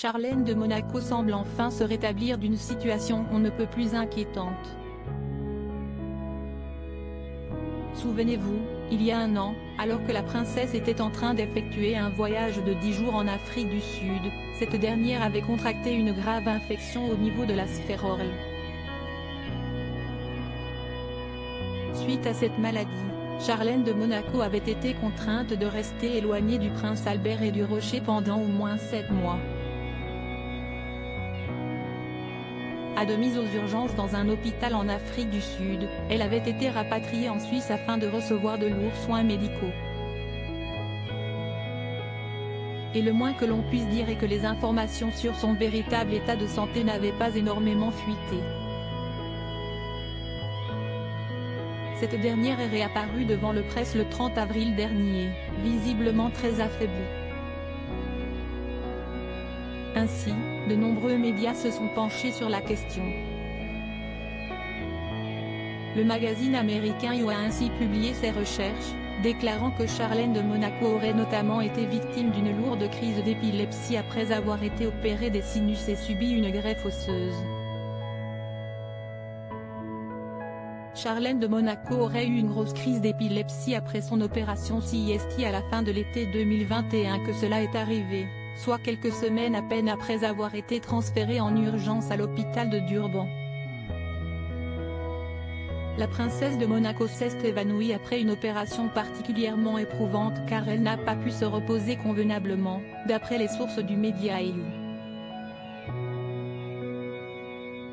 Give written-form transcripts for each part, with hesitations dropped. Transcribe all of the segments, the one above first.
Charlène de Monaco semble enfin se rétablir d'une situation on ne peut plus inquiétante. Souvenez-vous, il y a un an, alors que la princesse était en train d'effectuer un voyage de 10 jours en Afrique du Sud, cette dernière avait contracté une grave infection au niveau de la sphère orale. Suite à cette maladie, Charlène de Monaco avait été contrainte de rester éloignée du prince Albert et du Rocher pendant au moins 7 mois. Admise aux urgences dans un hôpital en Afrique du Sud, elle avait été rapatriée en Suisse afin de recevoir de lourds soins médicaux. Et le moins que l'on puisse dire est que les informations sur son véritable état de santé n'avaient pas énormément fuité. Cette dernière est réapparue devant le presse le 30 avril dernier, visiblement très affaiblie. Ainsi, de nombreux médias se sont penchés sur la question. Le magazine américain You a ainsi publié ses recherches, déclarant que Charlène de Monaco aurait notamment été victime d'une lourde crise d'épilepsie après avoir été opérée des sinus et subi une greffe osseuse. Charlène de Monaco aurait eu une grosse crise d'épilepsie après son opération CIST à la fin de l'été 2021 que cela est arrivé, soit quelques semaines à peine après avoir été transférée en urgence à l'hôpital de Durban. La princesse de Monaco s'est évanouie après une opération particulièrement éprouvante car elle n'a pas pu se reposer convenablement, d'après les sources du média EU.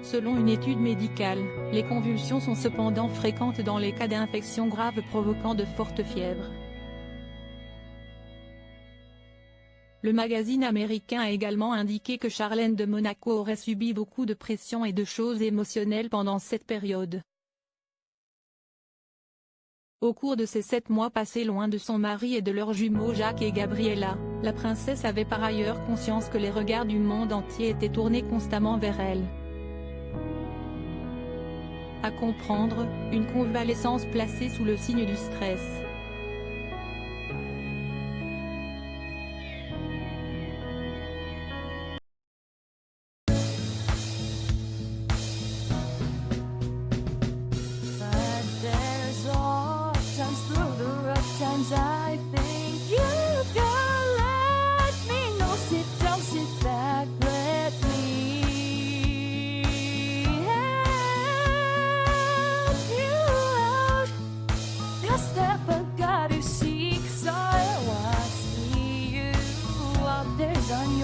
Selon une étude médicale, les convulsions sont cependant fréquentes dans les cas d'infections graves provoquant de fortes fièvres. Le magazine américain a également indiqué que Charlène de Monaco aurait subi beaucoup de pression et de choses émotionnelles pendant cette période. Au cours de ces 7 mois passés loin de son mari et de leurs jumeaux Jacques et Gabriella, la princesse avait par ailleurs conscience que les regards du monde entier étaient tournés constamment vers elle. À comprendre, une convalescence placée sous le signe du stress. On